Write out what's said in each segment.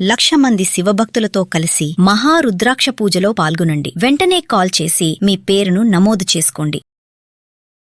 1,00,000 మంది శివభక్తులతో కలిసి మహారుద్రాక్ష పూజలో పాల్గొనండి. వెంటనే కాల్ చేసి మీ పేరును నమోదు చేసుకోండి.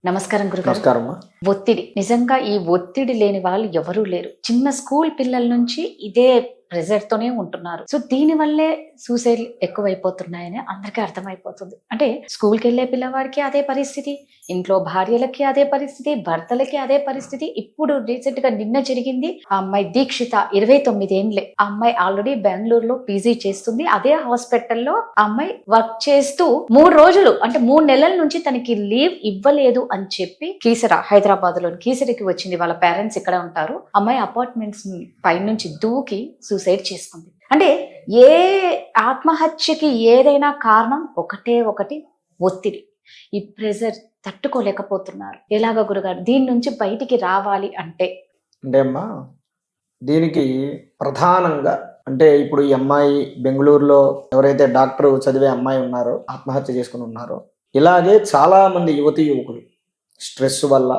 నమస్కారం గురుగారు. నమస్కారమ్మా. ఒత్తిడి, నిజంగా ఈ ఒత్తిడి లేని వాళ్ళు ఎవరూ లేరు. చిన్న స్కూల్ పిల్లల నుంచి ఇదే ప్రెజర్ తోనే ఉంటున్నారు. సో దీని వల్లే సూసైడ్ ఎక్కువైపోతున్నాయని అందరికీ అర్థమైపోతుంది. అంటే స్కూల్కి వెళ్లే పిల్లవాడికి అదే పరిస్థితి, ఇంట్లో భార్యలకి అదే పరిస్థితి, భర్తలకి అదే పరిస్థితి. ఇప్పుడు రీసెంట్ గా నిన్న జరిగింది. ఆ అమ్మాయి దీక్షిత, 29 ఏండ్లే. ఆ అమ్మాయి ఆల్రెడీ బెంగళూరులో పీజీ చేస్తుంది. అదే హాస్పిటల్లో ఆ అమ్మాయి వర్క్ చేస్తూ 3 రోజులు అంటే 3 నెలల నుంచి తనకి లీవ్ ఇవ్వలేదు అని చెప్పి కీసర, హైదరాబాద్ లోని కీసరికి వచ్చింది. వాళ్ళ పేరెంట్స్ ఇక్కడ ఉంటారు. అమ్మాయి అపార్ట్మెంట్స్ పై నుంచి దూకి సూసైడ్ చేసుకుంది. అంటే ఏ ఆత్మహత్యకి ఏదైనా కారణం ఒకటి ఒత్తిడి. ఈ ప్రెజర్ తట్టుకోలేకపోతున్నారు. ఎలాగ గురుగారు దీని నుంచి బయటికి రావాలి అంటే అమ్మా, దీనికి ప్రధానంగా అంటే ఇప్పుడు ఈ అమ్మాయి బెంగళూరులో ఎవరైతే డాక్టర్ చదివే అమ్మాయి ఉన్నారో, ఆత్మహత్య చేసుకుని ఉన్నారో, ఇలాగే చాలా మంది యువతి యువకులు స్ట్రెస్ వల్ల,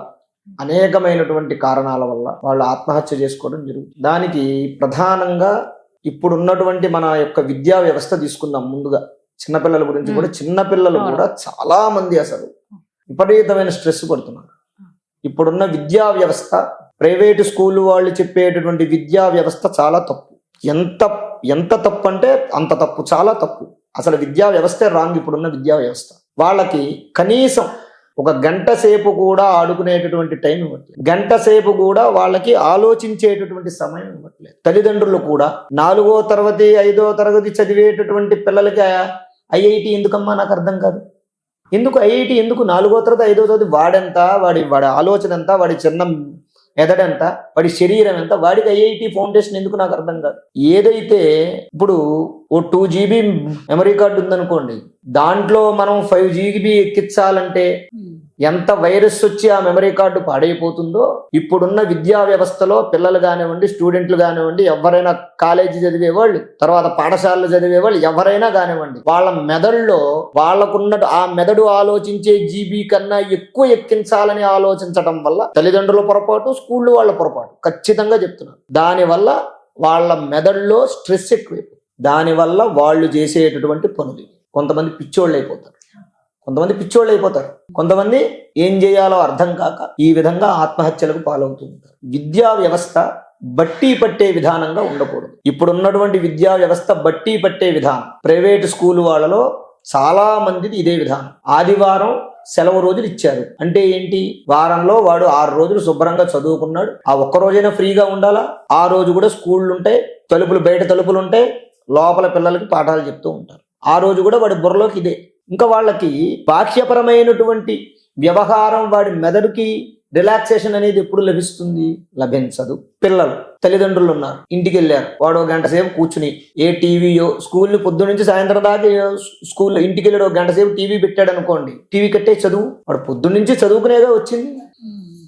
అనేకమైనటువంటి కారణాల వల్ల వాళ్ళు ఆత్మహత్య చేసుకోవడం జరుగుతుంది. దానికి ప్రధానంగా ఇప్పుడున్నటువంటి మన యొక్క విద్యా వ్యవస్థ తీసుకుందాం. ముందుగా చిన్నపిల్లల గురించి కూడా, చిన్నపిల్లలు కూడా చాలా మంది అసలు విపరీతమైన స్ట్రెస్ పడుతున్నారు. ఇప్పుడున్న విద్యా వ్యవస్థ, ప్రైవేటు స్కూల్ వాళ్ళు చెప్పేటటువంటి విద్యా వ్యవస్థ చాలా తప్పు. ఎంత తప్పు అంటే అంత తప్పు, చాలా తప్పు. అసలు విద్యా వ్యవస్థే రాంగ్. ఇప్పుడున్న విద్యా వ్యవస్థ వాళ్ళకి కనీసం ఒక గంట సేపు కూడా ఆడుకునేటటువంటి టైం ఇవ్వట్లేదు. గంట సేపు కూడా వాళ్ళకి ఆలోచించేటటువంటి సమయం ఇవ్వట్లేదు. తల్లిదండ్రులు కూడా 4వ తరగతి 5వ తరగతి చదివేటటువంటి పిల్లలకి ఐఐటి ఎందుకమ్మా నాకు అర్థం కాదు. ఎందుకు ఐఐటి ఎందుకు? 4వ తరగతి 5వ తరగతి వాడెంత, వాడి ఆలోచన ఎంత, వాడి చిన్న ఎదడెంత, వాడి శరీరం ఎంత, వాడికి ఐఐటి ఫౌండేషన్ ఎందుకు నాకు అర్థం కాదు. ఏదైతే ఇప్పుడు ఓ 2 GB మెమరీ కార్డు ఉందనుకోండి, దాంట్లో మనం 5 GB ఎక్కించాలంటే ఎంత వైరస్ వచ్చి ఆ మెమరీ కార్డు పాడైపోతుందో, ఇప్పుడున్న విద్యా వ్యవస్థలో పిల్లలు కానివ్వండి, స్టూడెంట్లు కానివ్వండి, ఎవరైనా కాలేజీ చదివేవాళ్ళు, తర్వాత పాఠశాలలు చదివేవాళ్ళు, ఎవరైనా కానివ్వండి, వాళ్ళ మెదడులో వాళ్ళకున్న ఆ మెదడు ఆలోచించే జీబీ కన్నా ఎక్కువ ఎక్కించాలని ఆలోచించడం వల్ల తల్లిదండ్రుల పొరపాటు, స్కూళ్ళు వాళ్ళ పొరపాటు, ఖచ్చితంగా చెప్తున్నారు. దానివల్ల వాళ్ళ మెదడులో స్ట్రెస్ ఎక్కువైపోతుంది. దానివల్ల వాళ్ళు చేసేటటువంటి పనులు, కొంతమంది పిచ్చోళ్ళు అయిపోతారు, కొంతమంది ఏం చేయాలో అర్థం కాక ఈ విధంగా ఆత్మహత్యలకు పాలవుతూ ఉంటారు. విద్యా వ్యవస్థ బట్టి పట్టే విధానంగా ఉండకూడదు. ఇప్పుడున్నటువంటి విద్యా వ్యవస్థ బట్టి పట్టే విధానం, ప్రైవేటు స్కూల్ వాళ్ళలో చాలా మందిది ఇదే విధానం. ఆదివారం సెలవు రోజులు ఇచ్చారు అంటే ఏంటి? వారంలో వాడు 6 రోజులు శుభ్రంగా చదువుకున్నాడు, ఆ ఒక్క రోజైనా ఫ్రీగా ఉండాలా? ఆ రోజు కూడా స్కూళ్ళు ఉంటాయి, బయట తలుపులు ఉంటాయి, లోపల పిల్లలకి పాఠాలు చెప్తూ ఉంటారు. ఆ రోజు కూడా వాడి బుర్రలోకి ఇదే. ఇంకా వాళ్ళకి బాహ్యపరమైనటువంటి వ్యవహారం, వాడి మెదడుకి రిలాక్సేషన్ అనేది ఎప్పుడు లభిస్తుంది? లభించదు. పిల్లలు, తల్లిదండ్రులు ఉన్నారు, ఇంటికి వెళ్ళారు, వాడు 1 గంట సేపు కూర్చుని ఏ టీవీయో, స్కూల్ని పొద్దు నుంచి సాయంత్రం దాకా స్కూల్లో, ఇంటికి వెళ్ళాడు 1 గంట సేపు టీవీ పెట్టాడు అనుకోండి, టీవీ కట్టే చదువు, వాడు పొద్దు నుంచి చదువుకునేగా వచ్చింది.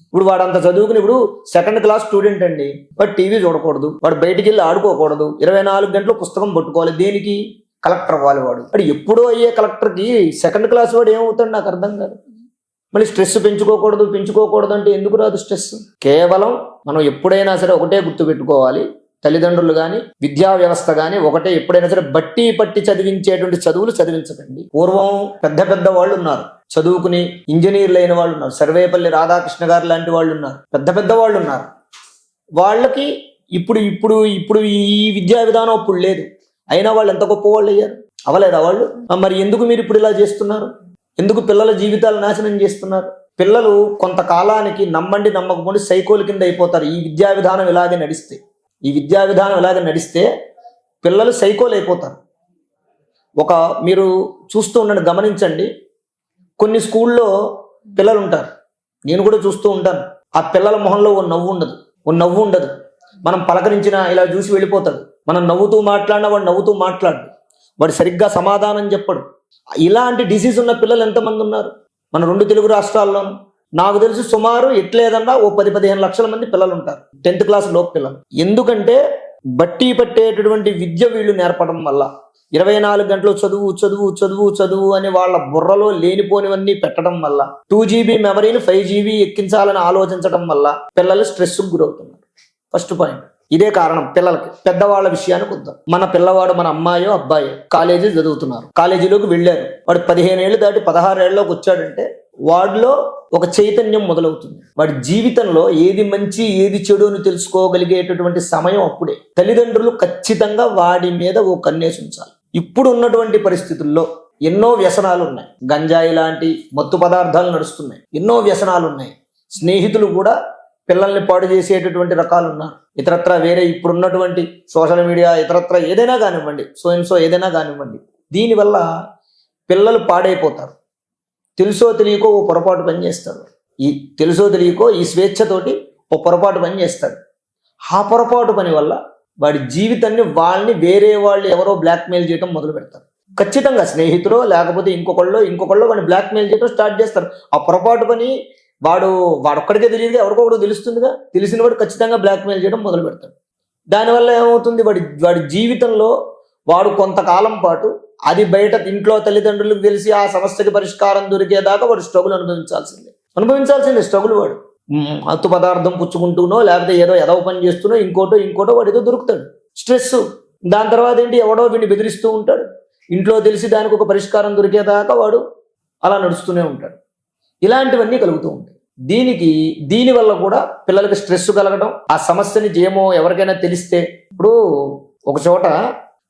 ఇప్పుడు వాడు అంత చదువుకుని, ఇప్పుడు 2nd క్లాస్ స్టూడెంట్ అండి, వాడు టీవీ చూడకూడదు, వాడు బయటికి వెళ్ళి ఆడుకోకూడదు, 24 గంటలు పుస్తకం పట్టుకోవాలి. దేనికి? కలెక్టర్ అవ్వాలి. వాడు ఎప్పుడో అయ్యే కలెక్టర్కి 2nd క్లాస్ వాడు ఏమవుతాడు నాకు అర్థం కాదు. మళ్ళీ స్ట్రెస్ పెంచుకోకూడదు అంటే ఎందుకు రాదు స్ట్రెస్? కేవలం మనం ఎప్పుడైనా సరే ఒకటే గుర్తుపెట్టుకోవాలి, తల్లిదండ్రులు కానీ విద్యా వ్యవస్థ కానీ ఒకటే, ఎప్పుడైనా సరే బట్టి పట్టి చదివించేటువంటి చదువులు చదివించకండి. పూర్వం పెద్ద వాళ్ళు ఉన్నారు, చదువుకుని ఇంజనీర్లు అయిన వాళ్ళు ఉన్నారు, సర్వేపల్లి రాధాకృష్ణ గారు లాంటి వాళ్ళు ఉన్నారు, పెద్ద వాళ్ళు ఉన్నారు. వాళ్ళకి ఇప్పుడు ఈ విద్యా విధానం అప్పుడు లేదు, అయినా వాళ్ళు ఎంత గొప్ప వాళ్ళు అయ్యారు. అవలేదా వాళ్ళు? మరి ఎందుకు మీరు ఇప్పుడు ఇలా చేస్తున్నారు? ఎందుకు పిల్లల జీవితాలు నాశనం చేస్తున్నారు? పిల్లలు కొంతకాలానికి నమ్మండి నమ్మకపోండి సైకోల కింద అయిపోతారు. ఈ విద్యా విధానం ఇలాగే నడిస్తే పిల్లలు సైకోలు అయిపోతారు. మీరు చూస్తూ ఉండండి, గమనించండి, కొన్ని స్కూల్లో పిల్లలు ఉంటారు, నేను కూడా చూస్తూ ఉంటాను, ఆ పిల్లల మొహంలో ఓ నవ్వు ఉండదు. మనం పలకరించినా ఇలా చూసి వెళ్ళిపోతాడు. మనం నవ్వుతూ మాట్లాడినా వాడు నవ్వుతూ మాట్లాడు, వాడు సరిగ్గా సమాధానం చెప్పడు. ఇలాంటి డిసీజ్ ఉన్న పిల్లలు ఎంతమంది ఉన్నారు మన 2 తెలుగు రాష్ట్రాల్లోనూ? నాకు తెలిసి సుమారు ఎట్లేదన్నా ఓ 10-15 లక్షల మంది పిల్లలు ఉంటారు, 10th క్లాస్ లోపు పిల్లలు. ఎందుకంటే బట్టి పట్టేటటువంటి విద్య వీళ్ళు నేర్పడం వల్ల, 24 గంటలు చదువు అని వాళ్ళ బుర్రలో లేనిపోనివన్నీ పెట్టడం వల్ల, 2 GB మెమరీని 5 GB ఎక్కించాలని ఆలోచించడం వల్ల పిల్లలు స్ట్రెస్కు గురవుతున్నారు. First point. ఇదే కారణం పిల్లలకి. పెద్దవాళ్ళ విషయానికి వద్దాం. మన పిల్లవాడు, మన అమ్మాయో అబ్బాయో కాలేజీ చదువుతున్నారు, కాలేజీలోకి వెళ్ళారు, వాడు 15 ఏళ్ళు దాటి 16 ఏళ్ళలోకి వచ్చాడంటే వాడిలో ఒక చైతన్యం మొదలవుతుంది. వాడి జీవితంలో ఏది మంచి ఏది చెడు అని తెలుసుకోగలిగేటటువంటి సమయం అప్పుడే. తల్లిదండ్రులు ఖచ్చితంగా వాడి మీద ఓ కన్నేసి ఉంచాలి. ఇప్పుడు ఉన్నటువంటి పరిస్థితుల్లో ఎన్నో వ్యసనాలు ఉన్నాయి. గంజాయి లాంటి మత్తు పదార్థాలు నడుస్తున్నాయి, ఎన్నో వ్యసనాలు ఉన్నాయి. స్నేహితులు కూడా పిల్లల్ని పాడు చేసేటటువంటి రకాలు ఉన్నారు. ఇతరత్ర వేరే ఇప్పుడున్నటువంటి సోషల్ మీడియా, ఇతరత్ర ఏదైనా కానివ్వండి, సో ఏదైనా కానివ్వండి, దీనివల్ల పిల్లలు పాడైపోతారు. తెలుసో తెలియకో ఓ పొరపాటు పని చేస్తారు. ఈ తెలుసో తెలియకో ఈ స్వేచ్ఛతోటి ఓ పొరపాటు పని చేస్తాడు. ఆ పొరపాటు పని వల్ల వాడి జీవితాన్ని వాళ్ళని వేరే వాళ్ళు ఎవరో బ్లాక్మెయిల్ చేయడం మొదలు పెడతారు. ఖచ్చితంగా స్నేహితులో లేకపోతే ఇంకొకళ్ళు వాడిని బ్లాక్మెయిల్ చేయడం స్టార్ట్ చేస్తారు. ఆ పొరపాటు పని వాడొక్కడికే తెలియదుగా, ఎవరికొకడు తెలుస్తుందిగా. తెలిసిన వాడు ఖచ్చితంగా బ్లాక్మెయిల్ చేయడం మొదలు పెడతాడు. దానివల్ల ఏమవుతుంది, వాడి జీవితంలో వాడు కొంతకాలం పాటు అది బయట ఇంట్లో తల్లిదండ్రులకు తెలిసి ఆ సమస్యకి పరిష్కారం దొరికేదాకా వాడు స్ట్రగుల్ అనుభవించాల్సిందే స్ట్రగుల్. వాడు అత్తు పదార్థం పుచ్చుకుంటూనో లేకపోతే ఏదో ఎదవ పని చేస్తూనో ఇంకోటో వాడు ఏదో దొరుకుతాడు. స్ట్రెస్. దాని తర్వాత ఏంటి, ఎవడో వీడిని బెదిరిస్తూ ఉంటాడు. ఇంట్లో తెలిసి దానికి ఒక పరిష్కారం దొరికేదాకా వాడు అలా నడుస్తూనే ఉంటాడు. ఇలాంటివన్నీ కలుగుతూ ఉంటాయి. దీనివల్ల కూడా పిల్లలకి స్ట్రెస్ కలగడం, ఆ సమస్యని ఏమో ఎవరికైనా తెలిస్తే. ఇప్పుడు ఒక చోట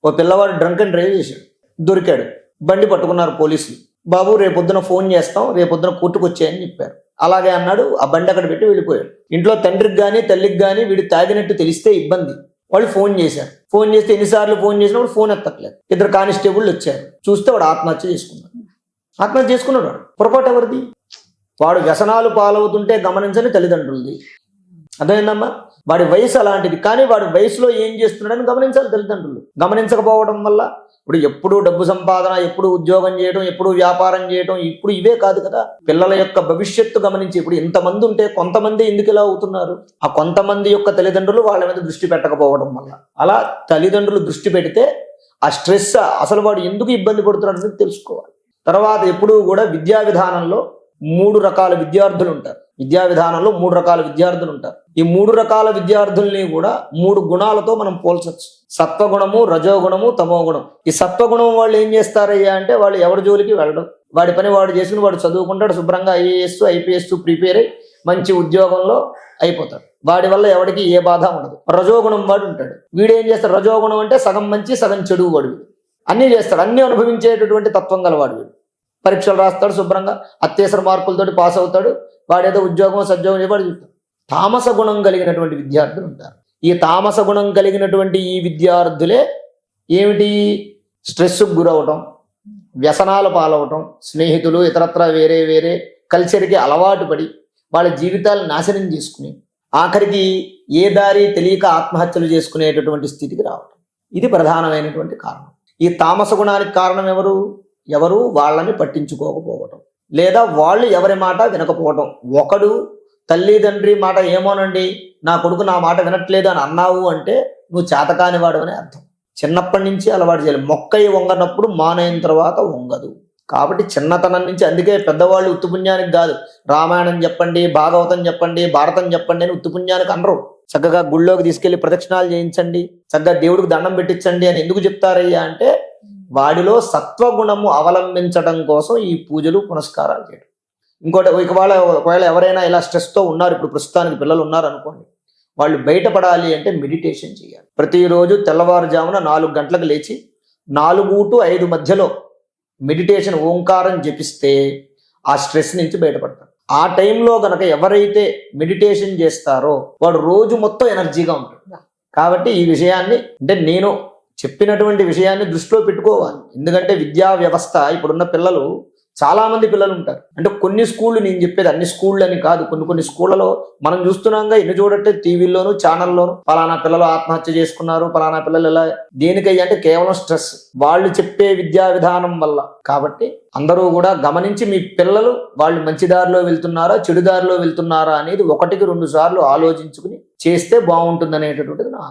ఓ పిల్లవాడు డ్రంక్ అండ్ డ్రైవ్ చేశాడు, దొరికాడు, బండి పట్టుకున్నారు పోలీసులు. బాబు రేపొద్దున ఫోన్ చేస్తాం, రేపొద్దున కోర్టుకు వచ్చాయని చెప్పారు. అలాగే అన్నాడు, ఆ బండి అక్కడ పెట్టి వెళ్ళిపోయాడు. ఇంట్లో తండ్రికి కానీ తల్లికి కానీ వీడు తాగినట్టు తెలిస్తే ఇబ్బంది. వాళ్ళు ఫోన్ చేశారు. ఫోన్ చేస్తే ఎన్నిసార్లు ఫోన్ చేసినప్పుడు ఫోన్ ఎత్తట్లేదు. 2 కానిస్టేబుల్ వచ్చారు. చూస్తే వాడు ఆత్మహత్య చేసుకున్నాడు. వాడు పొరపాటు ఎవరిది? వాడు వ్యసనాలు పాలవుతుంటే గమనించని తల్లిదండ్రులది. అర్థమైందమ్మా? వాడి వయసు అలాంటిది, కానీ వాడి వయసులో ఏం చేస్తున్నాడని గమనించాలి తల్లిదండ్రులు. గమనించకపోవడం వల్ల ఇప్పుడు ఎప్పుడు డబ్బు సంపాదన, ఎప్పుడు ఉద్యోగం చేయడం, ఎప్పుడు వ్యాపారం చేయడం, ఇప్పుడు ఇవే కాదు కదా. పిల్లల యొక్క భవిష్యత్తు గమనించి, ఇప్పుడు ఇంతమంది ఉంటే కొంతమంది ఎందుకు ఇలా అవుతున్నారు? ఆ కొంతమంది యొక్క తల్లిదండ్రులు వాళ్ళ మీద దృష్టి పెట్టకపోవడం వల్ల. అలా తల్లిదండ్రులు దృష్టి పెడితే ఆ స్ట్రెస్, అసలు వాడు ఎందుకు ఇబ్బంది పడుతున్నాడు అనేది తెలుసుకోవాలి. తర్వాత ఎప్పుడూ కూడా విద్యా విధానంలో 3 రకాల విద్యార్థులు ఉంటారు. విద్యా విధానంలో 3 రకాల విద్యార్థులు ఉంటారు. ఈ 3 రకాల విద్యార్థుల్ని కూడా 3 గుణాలతో మనం పోల్చొచ్చు. సత్వగుణము, రజోగుణము, తమోగుణం. ఈ సత్వగుణం వాళ్ళు ఏం చేస్తారయ్యా అంటే, వాళ్ళు ఎవరి జోలికి వెళ్ళడం, వాడి పని వాడు చేసుకుని వాడు చదువుకుంటాడు, శుభ్రంగా IAS, IPS ప్రిపేర్ అయ్యి మంచి ఉద్యోగంలో అయిపోతాడు. వాడి వల్ల ఎవరికి ఏ బాధ ఉండదు. రజోగుణం వాడు ఉంటాడు. వీడేం చేస్తాడు? రజోగుణం అంటే సగం మంచి సగం చెడు వాడు. అన్నీ చేస్తాడు, అన్నీ అనుభవించేటటువంటి తత్వం గలవాడు వీడు. పరీక్షలు రాస్తాడు, శుభ్రంగా అత్యవసర మార్కులతోటి పాస్ అవుతాడు, వాడేదో ఉద్యోగం సద్యోగం వాడు చూస్తాడు. తామస గుణం కలిగినటువంటి విద్యార్థులు ఉంటారు. ఈ తామస గుణం కలిగినటువంటి ఈ విద్యార్థులే ఏమిటి, స్ట్రెస్కు గురవటం, వ్యసనాల పాలవటం, స్నేహితులు ఇతరత్ర వేరే కల్చర్కి అలవాటు పడి వాళ్ళ జీవితాలు నాశనం చేసుకుని ఆఖరికి ఏ దారి తెలియక ఆత్మహత్యలు చేసుకునేటటువంటి స్థితికి రావటం. ఇది ప్రధానమైనటువంటి కారణం. ఈ తామస గుణానికి కారణం ఎవరు వాళ్ళని పట్టించుకోకపోవటం, లేదా వాళ్ళు ఎవరి మాట వినకపోవటం. ఒకడు తల్లిదండ్రి మాట ఏమోనండి, నా కొడుకు నా మాట వినట్లేదు అని అన్నావు అంటే నువ్వు చేతకాని వాడు అని అర్థం. చిన్నప్పటి నుంచి అలవాటు చేయాలి. మొక్కయి వంగనప్పుడు మానైన తర్వాత వంగదు. కాబట్టి చిన్నతనం నుంచి, అందుకే పెద్దవాళ్ళు ఉత్తుపుణ్యానికి కాదు, రామాయణం చెప్పండి, భాగవతం చెప్పండి, భారతం చెప్పండి అని ఉత్తుపుణ్యానికి అనరు. చక్కగా గుళ్ళోకి తీసుకెళ్లి ప్రదక్షిణాలు చేయించండి, చక్కగా దేవుడికి దండం పెట్టించండి అని ఎందుకు చెప్తారయ్యా అంటే, వాడిలో సత్వగుణము అవలంబించడం కోసం ఈ పూజలు పునస్కారాలు చేయడం. ఇంకోటి, ఒకవేళ ఎవరైనా ఇలా స్ట్రెస్తో ఉన్నారు, ఇప్పుడు ప్రస్తుతానికి పిల్లలు ఉన్నారు అనుకోండి, వాళ్ళు బయటపడాలి అంటే మెడిటేషన్ చేయాలి. ప్రతిరోజు తెల్లవారుజామున 4 గంటలకు లేచి 4 to 5 మధ్యలో మెడిటేషన్ ఓంకారం జపిస్తే ఆ స్ట్రెస్ నుంచి బయటపడతారు. ఆ టైంలో గనక ఎవరైతే మెడిటేషన్ చేస్తారో వాడు రోజు మొత్తం ఎనర్జీగా ఉంటుంది. కాబట్టి ఈ విషయాన్ని, అంటే నేను చెప్పినటువంటి విషయాన్ని దృష్టిలో పెట్టుకోవాలి. ఎందుకంటే విద్యా వ్యవస్థ, ఇప్పుడున్న పిల్లలు, చాలా మంది పిల్లలు ఉంటారు. అంటే కొన్ని స్కూళ్ళు, నేను చెప్పేది అన్ని స్కూళ్ళు అని కాదు, కొన్ని స్కూళ్ళలో మనం చూస్తున్నాంగా, ఇన్ని చూడట్టే టీవీల్లోనూ ఛానల్లోనూ పలానా పిల్లలు ఆత్మహత్య చేసుకున్నారు, పలానా పిల్లలు ఇలా. దేనికయ్యా అంటే కేవలం స్ట్రెస్, వాళ్ళు చెప్పే విద్యా విధానం వల్ల. కాబట్టి అందరూ కూడా గమనించి మీ పిల్లలు వాళ్ళు మంచి దారిలో వెళ్తున్నారా చెడు దారిలో వెళ్తున్నారా అనేది 1-2 సార్లు ఆలోచించుకుని చేస్తే బాగుంటుంది అనేటటువంటిది నా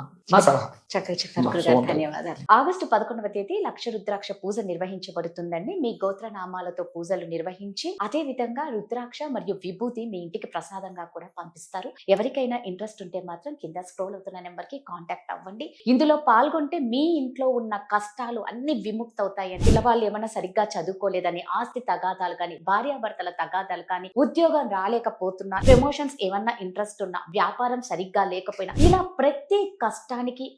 సలహా. చక్కగా చెప్పారు మా గురుగారు, సోదరు. ధన్యవాదాలు. ఆగస్టు 11వ తేదీ లక్ష రుద్రాక్ష పూజ నిర్వహించబడుతుందండి. మీ గోత్రనామాలతో పూజలు నిర్వహించి అదే విధంగా రుద్రాక్ష మరియు విభూతి మీ ఇంటికి ప్రసాదంగా కూడా పంపిస్తారు. ఎవరికైనా ఇంట్రెస్ట్ ఉంటే మాత్రం కింద స్క్రోల్ అవుతున్న నెంబర్ కి కాంటాక్ట్ అవ్వండి. ఇందులో పాల్గొంటే మీ ఇంట్లో ఉన్న కష్టాలు అన్ని విముక్తవుతాయని, పిల్లవాళ్ళు ఏమైనా సరిగ్గా చదువుకోలేదని, ఆస్తి తగాదాలు కానీ, భార్యాభర్తల తగాదాలు కానీ, ఉద్యోగం రాలేకపోతున్నా, ప్రమోషన్స్ ఏమన్నా ఇంట్రెస్ట్ ఉన్నా, వ్యాపారం సరిగ్గా లేకపోయినా, ఇలా ప్రతి కష్టానికి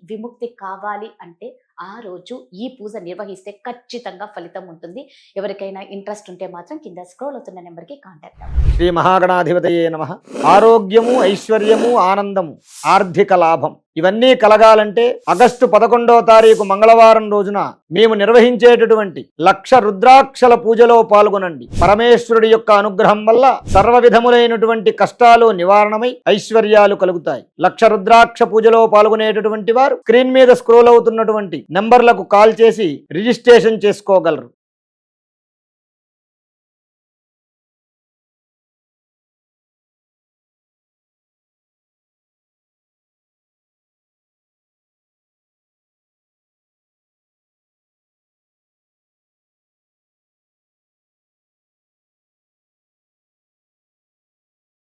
విముక్తి కావాలి అంటే ఆ రోజు ఈ పూజ నిర్వహిస్తే ఖచ్చితంగా ఫలితం ఉంటుంది. ఎవరికైనా ఇంట్రెస్ట్ ఉంటే మాత్రం కింద స్క్రోల్ అవుతున్న నెంబర్ కి కాంటాక్ట్ అవ్వండి. శ్రీ మహాగణాధిపతయే నమః. ఆరోగ్యము, ఐశ్వర్యము, ఆనందము, ఆర్థిక లాభం ఇవన్నీ కలగాలంటే ఆగస్టు 11వ తారీఖు మంగళవారం రోజున మేము నిర్వహించేటటువంటి లక్ష రుద్రాక్షల పూజలో పాల్గొనండి. పరమేశ్వరుడి యొక్క అనుగ్రహం వల్ల సర్వ విధములైనటువంటి కష్టాలు నివారణమై ఐశ్వర్యాలు కలుగుతాయి. లక్ష రుద్రాక్ష పూజలో పాల్గొనేటటువంటి వారు స్క్రీన్ మీద స్క్రోల్ అవుతున్నటువంటి నంబర్లకు కాల్ చేసి రిజిస్ట్రేషన్ చేసుకోగలరు.